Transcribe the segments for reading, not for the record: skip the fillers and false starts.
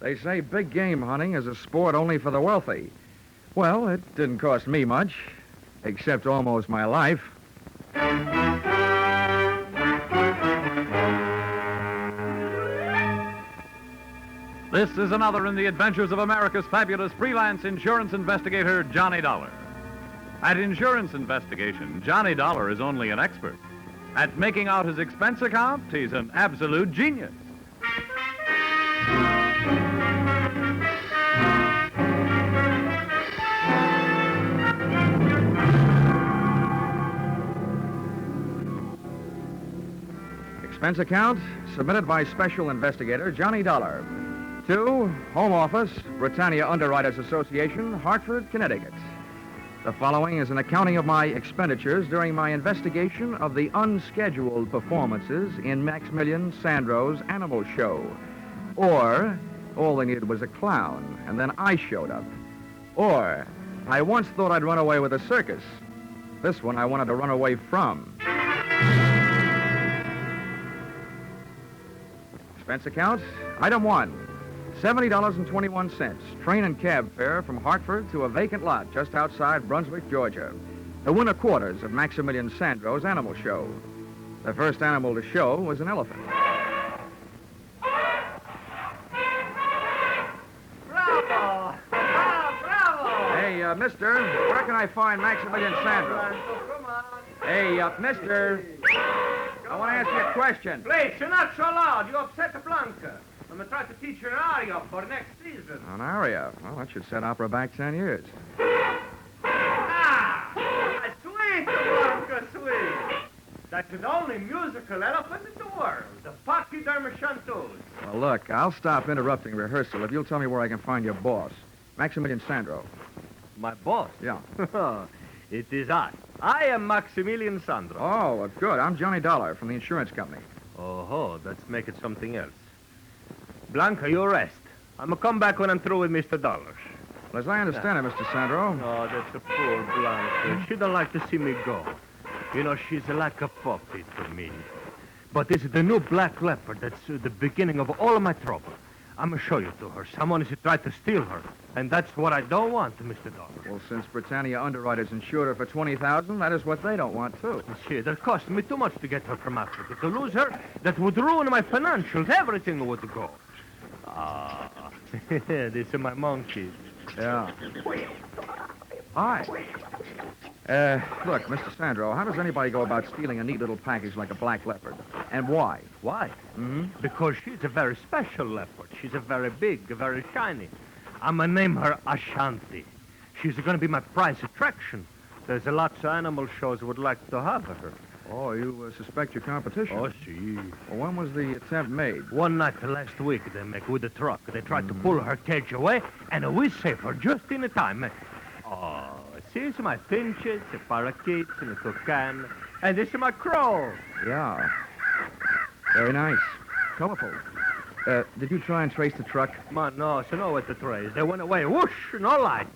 They say big game hunting is a sport only for the wealthy. Well, it didn't cost me much, except almost my life. This is another in the adventures of America's fabulous freelance insurance investigator, Johnny Dollar. At Insurance Investigation, Johnny Dollar is only an expert. At making out his expense account, he's an absolute genius. Expense account submitted by Special Investigator Johnny Dollar to Home Office, Britannia Underwriters Association, Hartford, Connecticut. The following is an accounting of my expenditures during my investigation of the unscheduled performances in Maximilian Sandro's animal show. Or, all they needed was a clown, and then I showed up. Or, I once thought I'd run away with a circus. This one I wanted to run away from. Expense account, item 1. $70.21, train and cab fare from Hartford to a vacant lot just outside Brunswick, Georgia. The winter quarters of Maximilian Sandro's animal show. The first animal to show was an elephant. Bravo! Bravo! Hey, mister, where can I find Maximilian Sandro? Come on. Hey, mister, I want to ask you a question. Please, you're not so loud. You upset Blanca. I'm going to try to teach her an aria for next season. An aria? Well, that should set opera back 10 years. Ah! Sweet, Blanca, sweet. That's the only musical elephant in the world, the Pachydermachanthus. Well, look, I'll stop interrupting rehearsal if you'll tell me where I can find your boss, Maximilian Sandro. My boss? Yeah. It is I. I am Maximilian Sandro. Oh, good. I'm Johnny Dollar from the insurance company. Oh, let's make it something else. Blanca, you rest. I'm going to come back when I'm through with Mr. Dollars. Well, as I understand it, Mr. Sandro. Oh, that's a poor Blanca. She don't like to see me go. You know, she's like a puppy to me. But this is the new black leopard. That's the beginning of all of my trouble. I'm going to show you to her. Someone has tried to steal her. And that's what I don't want, Mr. Dollar. Well, since Britannia Underwriters insured her for $20,000, that is what they don't want, too. See, that cost me too much to get her from Africa. To lose her, that would ruin my financials. Everything would go. Ah, these are my monkeys. Yeah. Hi. Look, Mr. Sandro, how does anybody go about stealing a neat little package like a black leopard? And why? Why? Mm-hmm. Because she's a very special leopard. She's a very big, very shiny. I'm going to name her Ashanti. She's going to be my prize attraction. There's lots of animal shows would like to have her. Oh, you suspect your competition? Oh, see. Well, when was the attempt made? One night last week, they make with the truck. They tried to pull her cage away, and we saved her just in time. Oh, see, my finches, the parakeets, and the toucan, and this is my crow. Yeah. Very nice. Colorful. Did you try and trace the truck? Man, no, so no with the trace. They went away, whoosh, no lights.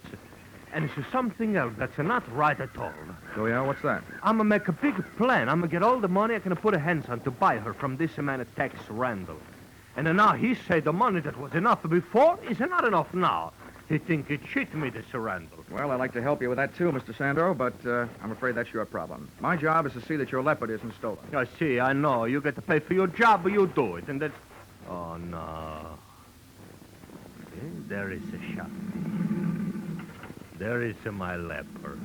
And it's something else that's not right at all. Oh, yeah? What's that? I'm going to make a big plan. I'm going to get all the money I can put a hands on to buy her from this man Tex Randall. And then now he say the money that was enough before is not enough now. He think he cheat me, this Randall. Well, I'd like to help you with that, too, Mr. Sandro, but I'm afraid that's your problem. My job is to see that your leopard isn't stolen. I see, I know. You get to pay for your job, but you do it. And that's... Oh, no. There is a shot. There is my leopard.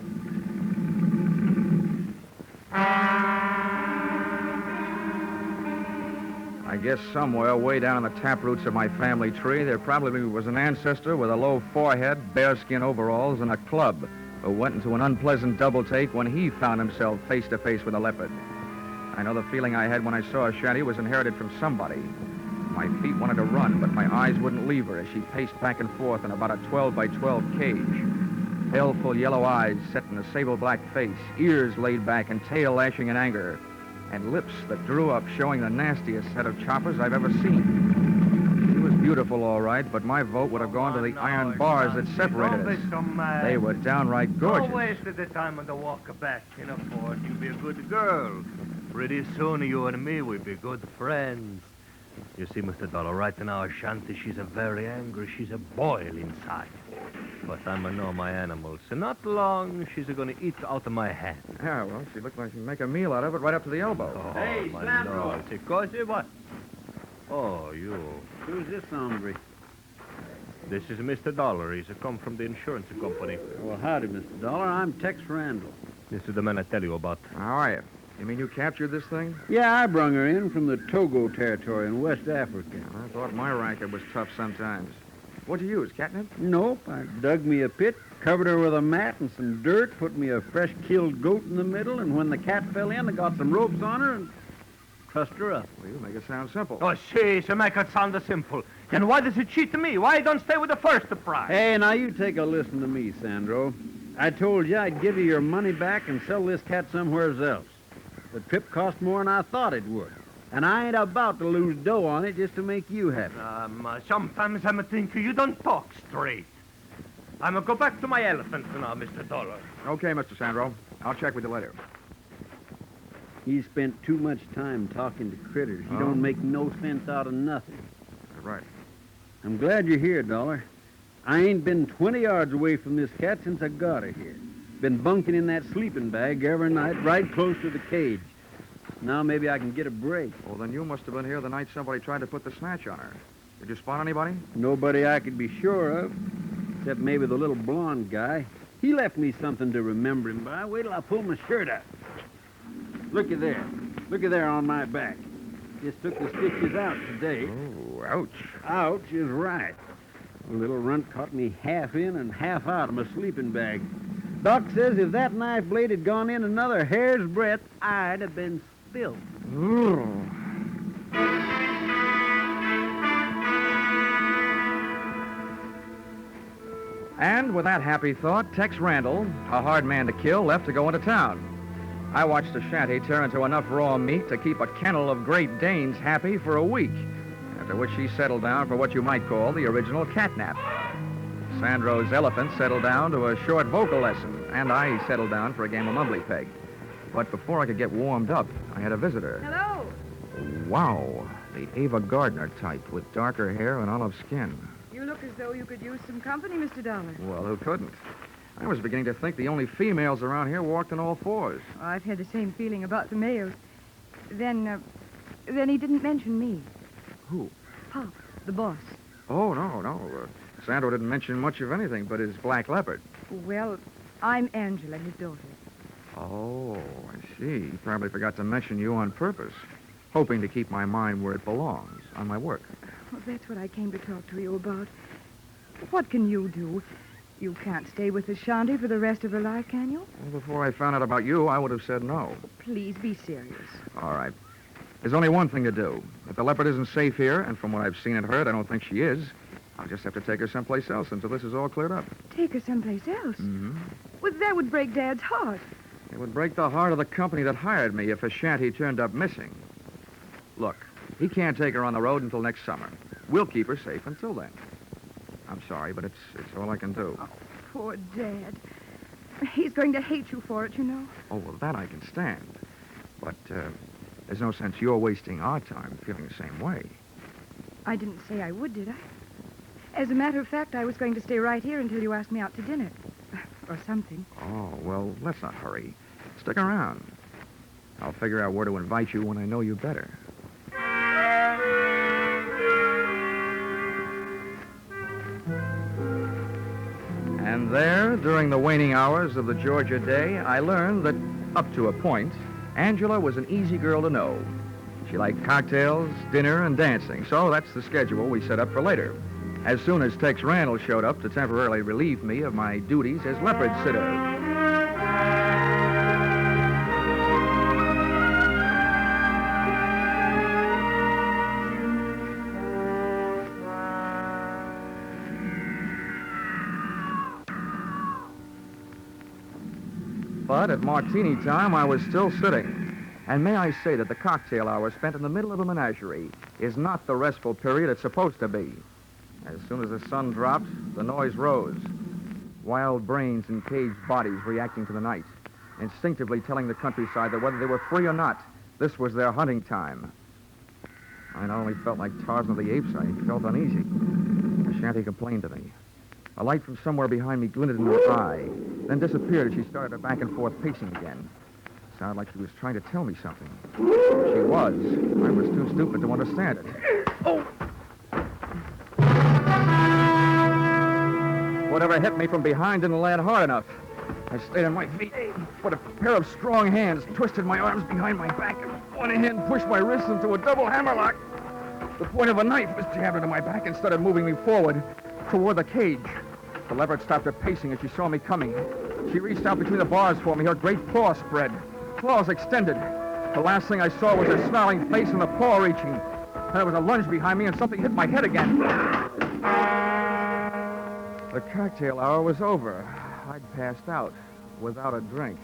I guess somewhere way down in the taproots of my family tree, there probably was an ancestor with a low forehead, bearskin overalls, and a club who went into an unpleasant double take when he found himself face to face with a leopard. I know the feeling I had when I saw Ashanti was inherited from somebody. My feet wanted to run, but my eyes wouldn't leave her as she paced back and forth in about a 12 by 12 cage. Baleful yellow eyes set in a sable-black face, ears laid back and tail lashing in anger, and lips that drew up showing the nastiest set of choppers I've ever seen. She was beautiful, all right, but my vote would have gone to the iron bars that separated us. They were downright gorgeous. Don't waste the time on the walk back in a fort. You be a good girl. Pretty soon you and me will be good friends. You see, Mr. Dollar, right now, Ashanti, she's a very angry. She's a boil inside. But I'm a know my animals. And not long, she's going to eat out of my hand. Yeah, well, she looked like she'd make a meal out of it right up to the elbow. Oh, Hey, my Sandro. Lord. See, Cosi, what? Oh, you. Who's this hombre? This is Mr. Dollar. He's come from the insurance company. Well, howdy, Mr. Dollar. I'm Tex Randall. This is the man I tell you about. How are you? You mean you captured this thing? Yeah, I brung her in from the Togo territory in West Africa. I thought my racket was tough sometimes. What'd you use, catnip? Nope, I dug me a pit, covered her with a mat and some dirt, put me a fresh killed goat in the middle, and when the cat fell in, I got some ropes on her and trussed her up. Well, you make it sound simple. Oh, see, so make it sound simple. And why does it cheat to me? Why don't stay with the first prize? Hey, now you take a listen to me, Sandro. I told you I'd give you your money back and sell this cat somewhere else. The trip cost more than I thought it would. And I ain't about to lose dough on it just to make you happy. Sometimes I'm thinking you don't talk straight. I'm going to go back to my elephant now, Mr. Dollar. Okay, Mr. Sandro. I'll check with you later. He spent too much time talking to critters. He don't make no sense out of nothing. Right. I'm glad you're here, Dollar. I ain't been 20 yards away from this cat since I got her here. Been bunking in that sleeping bag every night right close to the cage. Now maybe I can get a break. Well, then you must have been here the night somebody tried to put the snatch on her. Did you spot anybody? Nobody I could be sure of, except maybe the little blonde guy. He left me something to remember him by. Wait till I pull my shirt up. Looky there. Looky there on my back. Just took the stitches out today. Oh, ouch. Ouch is right. The little runt caught me half in and half out of my sleeping bag. Doc says if that knife blade had gone in another hair's breadth, I'd have been spilled. And with that happy thought, Tex Randall, a hard man to kill, left to go into town. I watched the shanty turn into enough raw meat to keep a kennel of Great Danes happy for a week, after which she settled down for what you might call the original catnap. Sandro's elephant settled down to a short vocal lesson, and I settled down for a game of mumbly peg. But before I could get warmed up, I had a visitor. Hello. Wow, the Ava Gardner type with darker hair and olive skin. You look as though you could use some company, Mr. Dollar. Well, who couldn't? I was beginning to think the only females around here walked on all fours. Oh, I've had the same feeling about the males. Then he didn't mention me. Who? Pop, the boss. Oh, no. Sandro didn't mention much of anything but his black leopard. Well, I'm Angela, his daughter. Oh, I see. He probably forgot to mention you on purpose, hoping to keep my mind where it belongs, on my work. Well, that's what I came to talk to you about. What can you do? You can't stay with Ashanti for the rest of her life, can you? Well, before I found out about you, I would have said no. Please be serious. All right. There's only one thing to do. If the leopard isn't safe here, and from what I've seen and heard, I don't think she is, I'll just have to take her someplace else until this is all cleared up. Take her someplace else? Mm-hmm. Well, that would break Dad's heart. It would break the heart of the company that hired me if Ashanti turned up missing. Look, he can't take her on the road until next summer. We'll keep her safe until then. I'm sorry, but it's all I can do. Oh, poor Dad. He's going to hate you for it, you know. Oh, well, that I can stand. But there's no sense you're wasting our time feeling the same way. I didn't say I would, did I? As a matter of fact, I was going to stay right here until you asked me out to dinner. Or something. Oh, well, let's not hurry. Stick around. I'll figure out where to invite you when I know you better. And there, during the waning hours of the Georgia day, I learned that, up to a point, Angela was an easy girl to know. She liked cocktails, dinner, and dancing, so that's the schedule we set up for later, as soon as Tex Randall showed up to temporarily relieve me of my duties as leopard sitter. But at martini time, I was still sitting. And may I say that the cocktail hour spent in the middle of a menagerie is not the restful period it's supposed to be. As soon as the sun dropped, the noise rose. Wild brains and caged bodies reacting to the night, instinctively telling the countryside that whether they were free or not, this was their hunting time. I not only felt like Tarzan of the Apes, I felt uneasy. The shanty complained to me. A light from somewhere behind me glinted in her eye, then disappeared as she started her back and forth pacing again. Sounded like she was trying to tell me something. She was. I was too stupid to understand it. Oh! Whatever hit me from behind didn't land hard enough. I stayed on my feet, but a pair of strong hands twisted my arms behind my back, and one hand pushed my wrists into a double hammerlock. The point of a knife was jammed into my back and started moving me forward toward the cage. The leopard stopped her pacing as she saw me coming. She reached out between the bars for me, her great paw spread. Claws extended. The last thing I saw was her snarling face and the paw reaching. And there was a lunge behind me and something hit my head again. The cocktail hour was over. I'd passed out without a drink.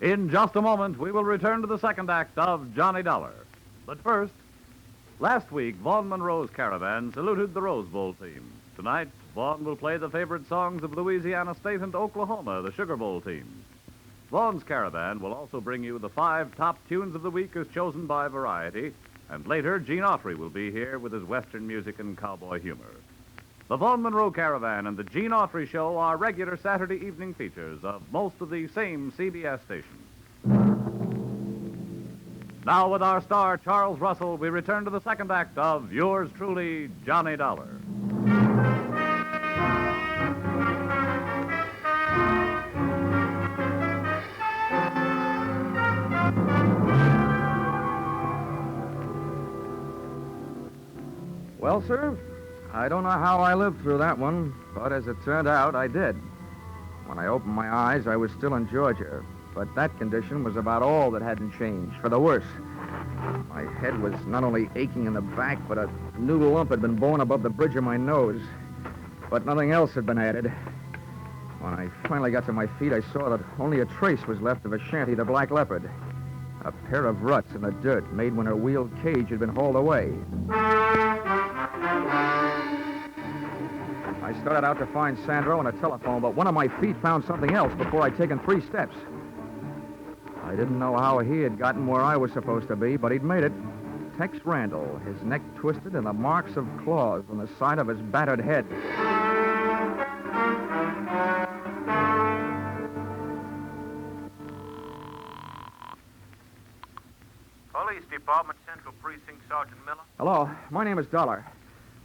In just a moment, we will return to the second act of Johnny Dollar. But first, last week, Vaughn Monroe's Caravan saluted the Rose Bowl team. Tonight, Vaughn will play the favorite songs of Louisiana State and Oklahoma, the Sugar Bowl teams. Vaughn's Caravan will also bring you the 5 top tunes of the week as chosen by Variety, and later, Gene Autry will be here with his Western music and cowboy humor. The Vaughn Monroe Caravan and the Gene Autry Show are regular Saturday evening features of most of the same CBS stations. Now, with our star, Charles Russell, we return to the second act of yours truly, Johnny Dollar. Well, sir, I don't know how I lived through that one, but as it turned out, I did. When I opened my eyes, I was still in Georgia, but that condition was about all that hadn't changed, for the worse. My head was not only aching in the back, but a new lump had been born above the bridge of my nose. But nothing else had been added. When I finally got to my feet, I saw that only a trace was left of a shanty, the Black Leopard. A pair of ruts in the dirt made when her wheeled cage had been hauled away. I started out to find Sandro and a telephone, but one of my feet found something else before I'd taken 3 steps. I didn't know how he had gotten where I was supposed to be, but he'd made it. Tex Randall, his neck twisted and the marks of claws on the side of his battered head. Police Department, Central Precinct, Sergeant Miller. Hello, my name is Dollar.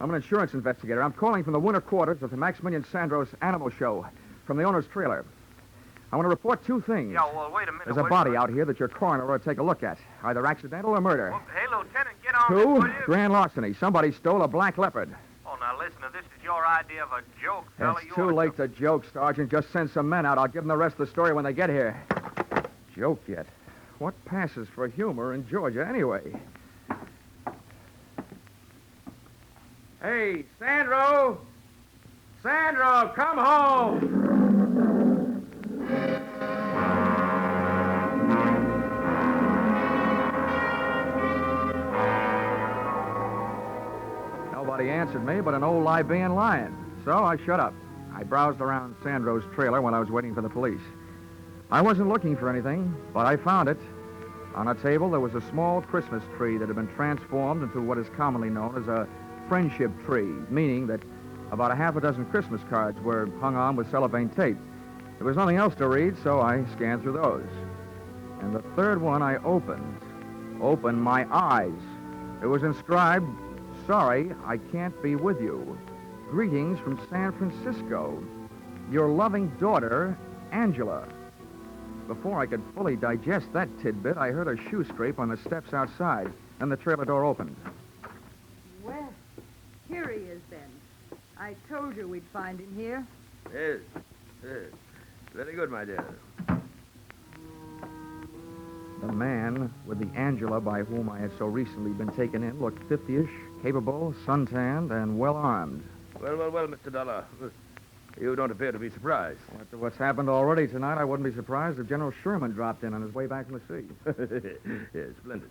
I'm an insurance investigator. I'm calling from the winter quarters of the Maximilian Sandro's Animal Show, from the owner's trailer. I want to report 2 things. Yeah, well, wait a minute. There's a body out here that your coroner ought to take a look at, either accidental or murder. Well, hey, Lieutenant, get on 2, this, will you? grand larceny. Somebody stole a Black Leopard. Oh, now, listen, if this is your idea of a joke, fella, It's too late to joke, Sergeant. Just send some men out. I'll give them the rest of the story when they get here. Joke yet? What passes for humor in Georgia, anyway? Hey, Sandro! Sandro, come home! Nobody answered me but an old Libyan lion, so I shut up. I browsed around Sandro's trailer while I was waiting for the police. I wasn't looking for anything, but I found it. On a table, there was a small Christmas tree that had been transformed into what is commonly known as a friendship tree, meaning that about 6 Christmas cards were hung on with cellophane tape. There was nothing else to read, so I scanned through those. And the third one I opened my eyes. It was inscribed, "Sorry, I can't be with you. Greetings from San Francisco. Your loving daughter, Angela." Before I could fully digest that tidbit, I heard a shoe scrape on the steps outside. Then the trailer door opened. Well, here he is then. I told you we'd find him here. Yes. Very good, my dear. The man with the Angela by whom I had so recently been taken in looked 50-ish, capable, suntanned, and well-armed. Well, Mr. Dollar. You don't appear to be surprised. After what's happened already tonight, I wouldn't be surprised if General Sherman dropped in on his way back from the sea. Yes, splendid.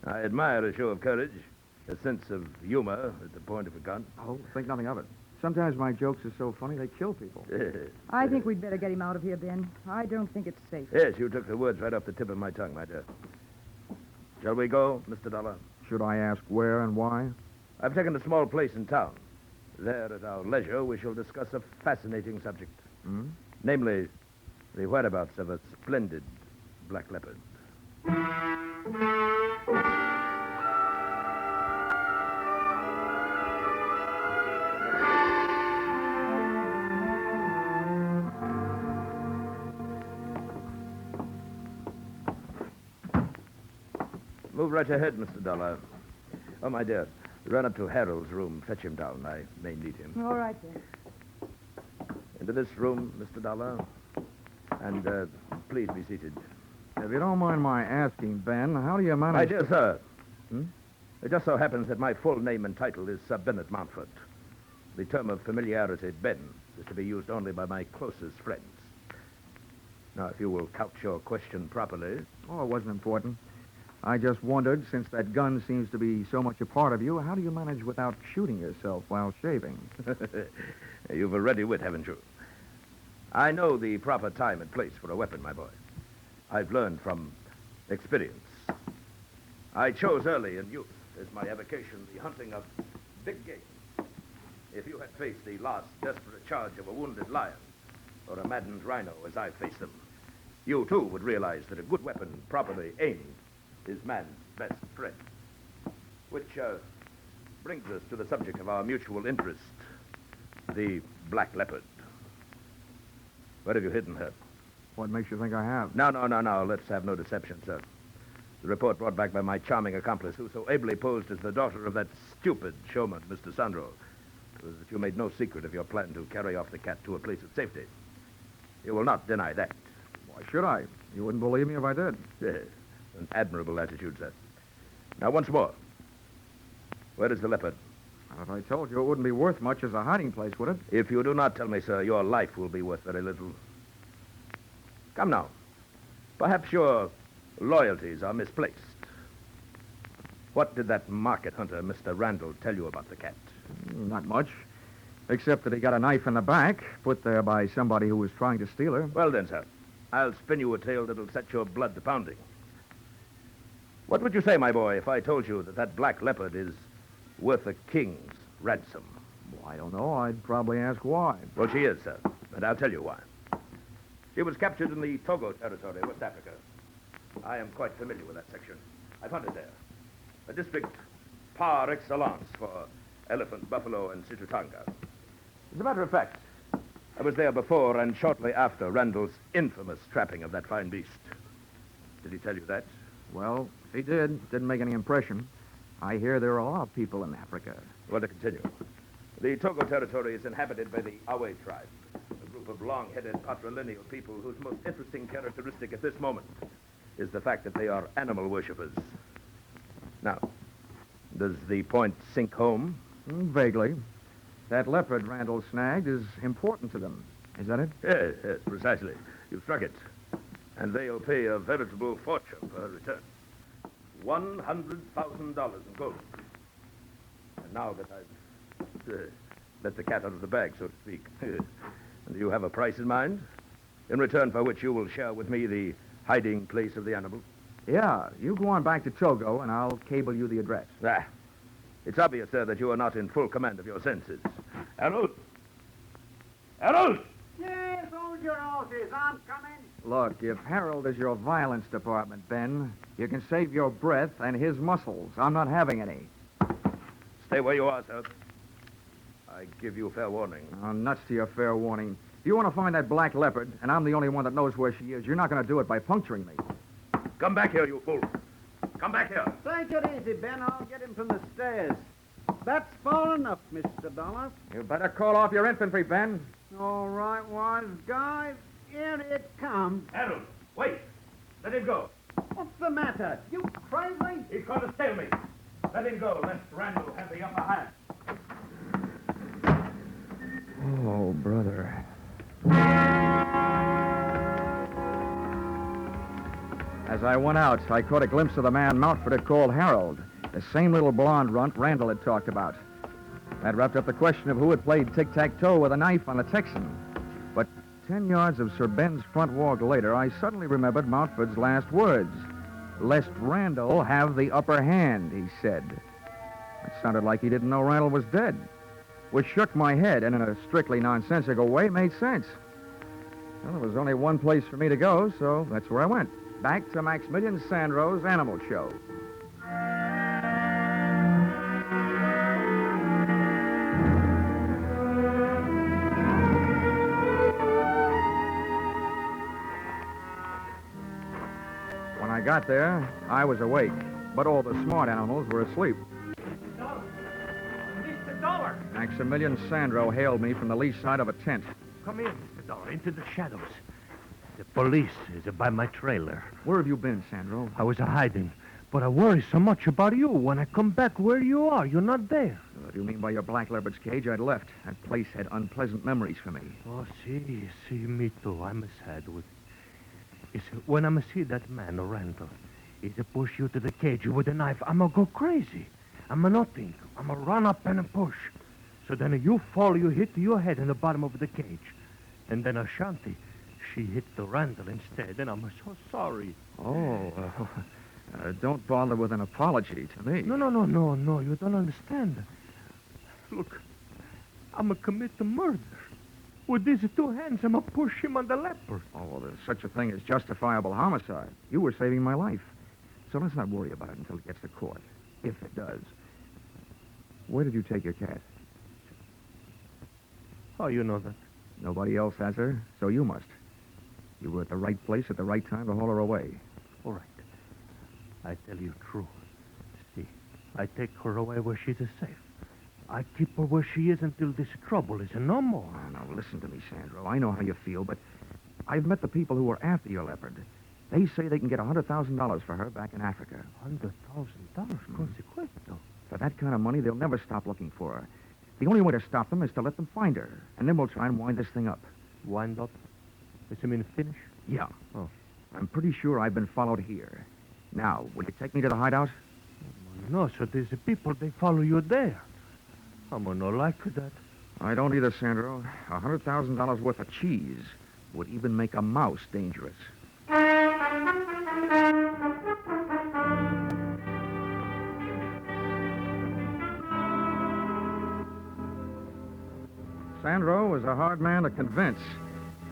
I admire a show of courage. A sense of humor at the point of a gun. Oh, think nothing of it. Sometimes my jokes are so funny they kill people. I think we'd better get him out of here, Ben. I don't think it's safe. Yes, you took the words right off the tip of my tongue, my dear. Shall we go, Mr. Dollar? Should I ask where and why? I've taken a small place in town. There, at our leisure, we shall discuss a fascinating subject. Hmm? Namely, the whereabouts of a splendid black leopard. Move right ahead, Mr. Dollar. Oh, my dear, run up to Harold's room. Fetch him down. I may need him. All right, Ben. Into this room, Mr. Dollar. And please be seated. If you don't mind my asking, Ben, how do you manage... My dear sir. Hmm? It just so happens that my full name and title is Sir Bennet Mountfort. The term of familiarity, Ben, is to be used only by my closest friends. Now, if you will couch your question properly... Oh, it wasn't important. I just wondered, since that gun seems to be so much a part of you, how do you manage without shooting yourself while shaving? You've a ready wit, haven't you? I know the proper time and place for a weapon, my boy. I've learned from experience. I chose early in youth as my avocation the hunting of big game. If you had faced the last desperate charge of a wounded lion or a maddened rhino as I faced them, you too would realize that a good weapon properly aimed is man's best friend. Which brings us to the subject of our mutual interest, the black leopard. Where have you hidden her? What makes you think I have? No. Let's have no deception, sir. The report brought back by my charming accomplice, who so ably posed as the daughter of that stupid showman, Mr. Sandro, was that you made no secret of your plan to carry off the cat to a place of safety. You will not deny that. Why should I? You wouldn't believe me if I did. Yes, an admirable attitude, sir. Now, once more. Where is the leopard? If I told you, it wouldn't be worth much as a hiding place, would it? If you do not tell me, sir, your life will be worth very little. Come now. Perhaps your loyalties are misplaced. What did that market hunter, Mr. Randall, tell you about the cat? Not much. Except that he got a knife in the back, put there by somebody who was trying to steal her. Well then, sir, I'll spin you a tale that'll set your blood to pounding. What would you say, my boy, if I told you that that black leopard is worth a king's ransom? Well, I don't know. I'd probably ask why. Well, she is, sir, and I'll tell you why. She was captured in the Togo territory, West Africa. I am quite familiar with that section. I've hunted there. A district par excellence for elephant, buffalo, and situtanga. As a matter of fact, I was there before and shortly after Randall's infamous trapping of that fine beast. Did he tell you that? Well, if he did, it didn't make any impression. I hear there are a lot of people in Africa. Well, to continue. The Togo territory is inhabited by the Awe tribe, a group of long-headed patrilineal people whose most interesting characteristic at this moment is the fact that they are animal worshippers. Now, does the point sink home? Vaguely. That leopard Randall snagged is important to them. Is that it? Yes, precisely. You've struck it. And they'll pay a veritable fortune for her return. $100,000 in gold. And now that I've let the cat out of the bag, so to speak, do you have a price in mind? In return for which you will share with me the hiding place of the animal? Yeah, you go on back to Togo, and I'll cable you the address. It's obvious, sir, that you are not in full command of your senses. Harold! Harold! Yes, hold your horses. I'm coming. Look, if Harold is your violence department, Ben, you can save your breath and his muscles. I'm not having any. Stay where you are, sir. I give you fair warning. Oh, nuts to your fair warning. If you want to find that black leopard, and I'm the only one that knows where she is, you're not going to do it by puncturing me. Come back here, you fool. Come back here. Take it easy, Ben. I'll get him from the stairs. That's far enough, Mr. Dollar. You better call off your infantry, Ben. All right, wise guy. Here it comes. Harold, wait. Let him go. What's the matter? You crazy? He's going to steal me. Let him go, lest Randall have the upper hand. Oh, brother. As I went out, I caught a glimpse of the man Mountford had called Harold. The same little blonde runt Randall had talked about. That wrapped up the question of who had played tic-tac-toe with a knife on the Texan. But 10 yards of Sir Ben's front walk later, I suddenly remembered Mountford's last words. "Lest Randall have the upper hand," he said. It sounded like he didn't know Randall was dead, which shook my head and in a strictly nonsensical way made sense. Well, there was only one place for me to go, so that's where I went. Back to Maximilian Sandro's Animal Show. When I got there, I was awake, but all the smart animals were asleep. Mr. Dollar! Maximilian Sandro hailed me from the lee side of a tent. Come in, Mr. Dollar, into the shadows. The police is by my trailer. Where have you been, Sandro? I was hiding, but I worry so much about you. When I come back where you are, you're not there. What do you mean by your black leopard's cage? I'd left. That place had unpleasant memories for me. Oh, see, me too. I'm sad with it. When I see that man, Randall, he's a push you to the cage with a knife, I'ma go crazy. I'ma nothing. I'ma run up and a push. So then you fall, you hit your head in the bottom of the cage. And then Ashanti, she hit the Randall instead, and I'm so sorry. Oh, don't bother with an apology to me. No, you don't understand. Look, I'ma commit the murder. With these two hands, I'ma push him on the leopard. Oh, well, there's such a thing as justifiable homicide. You were saving my life. So let's not worry about it until it gets to court. If it does. Where did you take your cat? How you know that? Nobody else has her, so you must. You were at the right place at the right time to haul her away. All right. I tell you true. See, I take her away where she's safe. I keep her where she is until this trouble is no more. Oh, now, listen to me, Sandro. I know how you feel, but I've met the people who were after your leopard. They say they can get $100,000 for her back in Africa. $100,000? Consequento. For that kind of money, they'll never stop looking for her. The only way to stop them is to let them find her, and then we'll try and wind this thing up. Wind up? Does it mean finish? Yeah. Oh. I'm pretty sure I've been followed here. Now, will you take me to the hideout? No, so there's people, they follow you there. I'm not like that. I don't either, Sandro. $100,000 worth of cheese would even make a mouse dangerous. Sandro was a hard man to convince.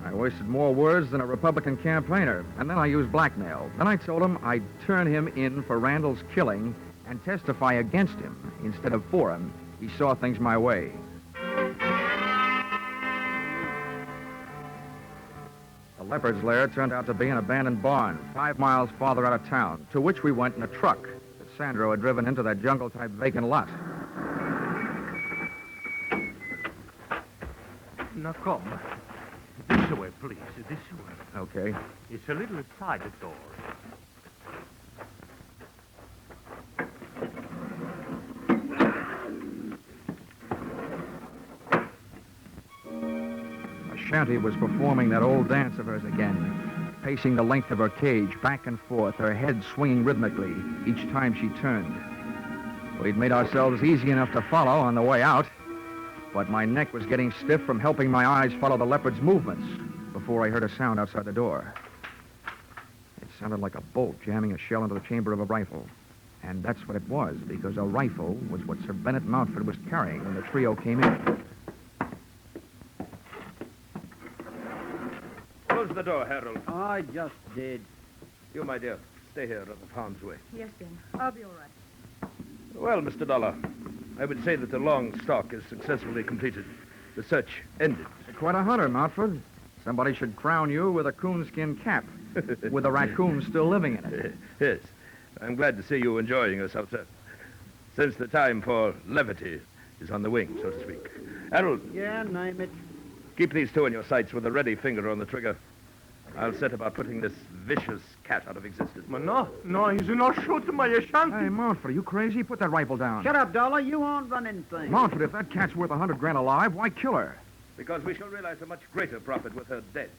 I wasted more words than a Republican campaigner, and then I used blackmail. Then I told him I'd turn him in for Randall's killing and testify against him instead of for him. He saw things my way. The leopard's lair turned out to be an abandoned barn 5 miles farther out of town, to which we went in a truck that Sandro had driven into that jungle-type vacant lot. Now come. This way, please. This way. Okay. It's a little side door. Ashanti was performing that old dance of hers again, pacing the length of her cage, back and forth, her head swinging rhythmically each time she turned. We'd made ourselves easy enough to follow on the way out, but my neck was getting stiff from helping my eyes follow the leopard's movements before I heard a sound outside the door. It sounded like a bolt jamming a shell into the chamber of a rifle. And that's what it was, because a rifle was what Sir Bennet Mountford was carrying when the trio came in. Close the door, Harold. I just did. You, my dear, stay here out of harm's way. Yes, Ben. I'll be all right. Well, Mr. Dollar, I would say that the long stalk is successfully completed. The search ended. Quite a hunter, Mountford. Somebody should crown you with a coonskin cap, with a raccoon still living in it. Yes. I'm glad to see you enjoying yourself, sir. Since the time for levity is on the wing, so to speak. Harold. Yeah, name it. Keep these two in your sights with a ready finger on the trigger. I'll set about putting this vicious cat out of existence. But no, he's not shooting my Ashanti. Hey, Mountford, are you crazy? Put that rifle down. Shut up, Dollar. You aren't running things. Mountford, if that cat's worth $100,000 alive, why kill her? Because we shall realize a much greater profit with her dead.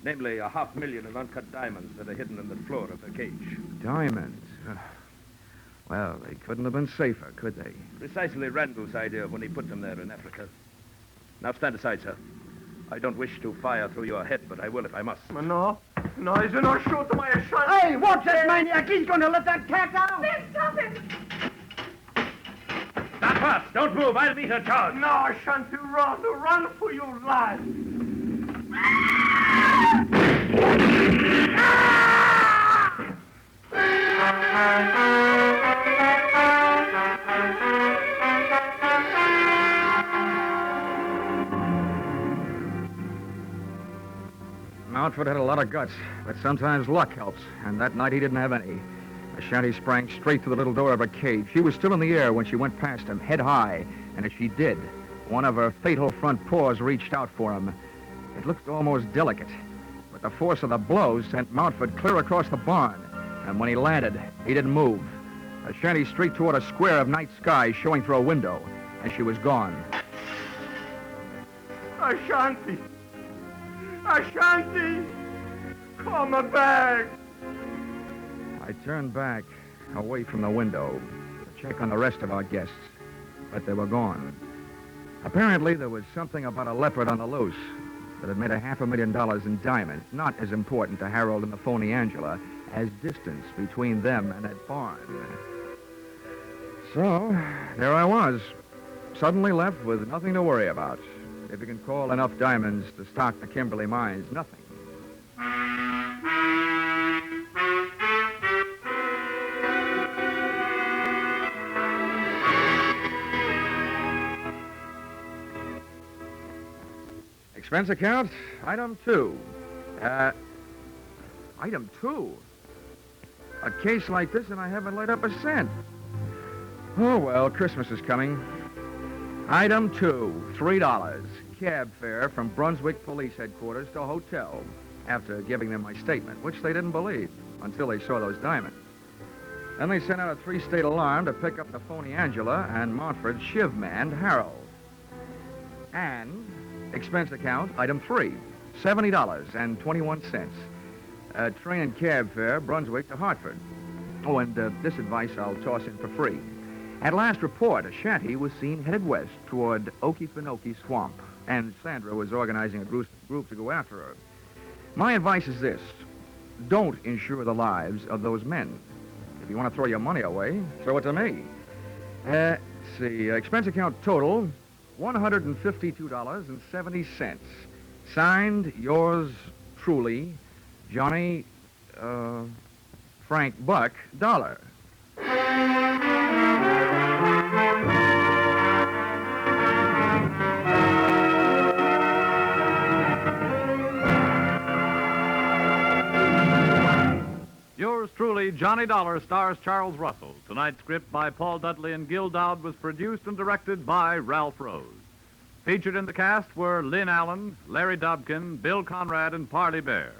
Namely, $500,000 in uncut diamonds that are hidden in the floor of her cage. Diamonds. Well, they couldn't have been safer, could they? Precisely Randall's idea when he put them there in Africa. Now stand aside, sir. I don't wish to fire through your head, but I will if I must. No, he's not shoot my shot. Hey, watch that maniac! He's going to let that cat out! Ben, stop him! Stop fast! Don't move! I'll meet her charge. No, Shanty, run for your life. Mountford had a lot of guts, but sometimes luck helps, and that night he didn't have any. Ashanti sprang straight through the little door of her cage. She was still in the air when she went past him, head high, and as she did, one of her fatal front paws reached out for him. It looked almost delicate, but the force of the blows sent Mountford clear across the barn, and when he landed, he didn't move. Ashanti straight toward a square of night sky showing through a window, and she was gone. Ashanti, come back. I turned back, away from the window, to check on the rest of our guests, but they were gone. Apparently, there was something about a leopard on the loose that had made $500,000 in diamonds not as important to Harold and the phony Angela as distance between them and that barn. So, there I was, suddenly left with nothing to worry about. If you can call enough diamonds to stock the Kimberly mines, nothing. Expense account, item 2. Item 2? A case like this and I haven't laid up a cent. Oh, well, Christmas is coming. Item 2, $3. Cab fare from Brunswick Police Headquarters to hotel after giving them my statement, which they didn't believe until they saw those diamonds. Then they sent out a 3-state alarm to pick up the phony Angela and Montford's shiv-man, Harold. And expense account, item 3, $70.21. Train and cab fare, Brunswick to Hartford. Oh, and this advice I'll toss in for free. At last report, Ashanti was seen headed west toward Okefenokee Swamp, and Sandra was organizing a group to go after her. My advice is this: don't insure the lives of those men. If you want to throw your money away, throw it to me. Let's see, expense account total, $152.70. Signed, yours truly, Johnny, Frank Buck Dollar. Yours truly, Johnny Dollar, stars Charles Russell. Tonight's script by Paul Dudley and Gil Dowd was produced and directed by Ralph Rose. Featured in the cast were Lynn Allen, Larry Dobkin, Bill Conrad, and Parley Bear.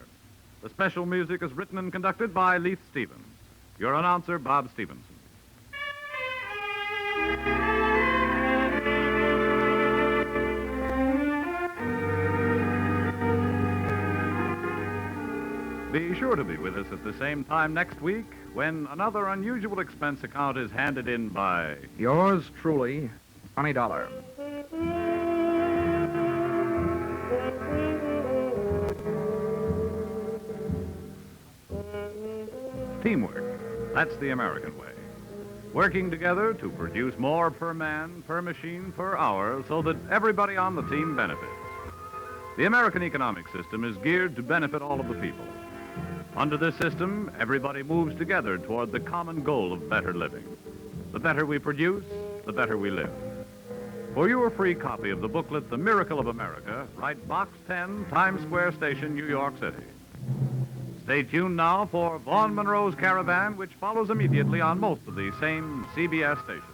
The special music is written and conducted by Leith Stevens. Your announcer, Bob Stevenson. Be sure to be with us at the same time next week when another unusual expense account is handed in by Yours truly, Johnny Dollar. Teamwork. That's the American way. Working together to produce more per man, per machine, per hour, so that everybody on the team benefits. The American economic system is geared to benefit all of the people. Under this system, everybody moves together toward the common goal of better living. The better we produce, the better we live. For your free copy of the booklet, The Miracle of America, write Box 10, Times Square Station, New York City. Stay tuned now for Vaughn Monroe's Caravan, which follows immediately on most of the same CBS stations.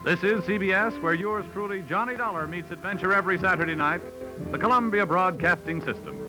This is CBS, where yours truly, Johnny Dollar, meets adventure every Saturday night, the Columbia Broadcasting System.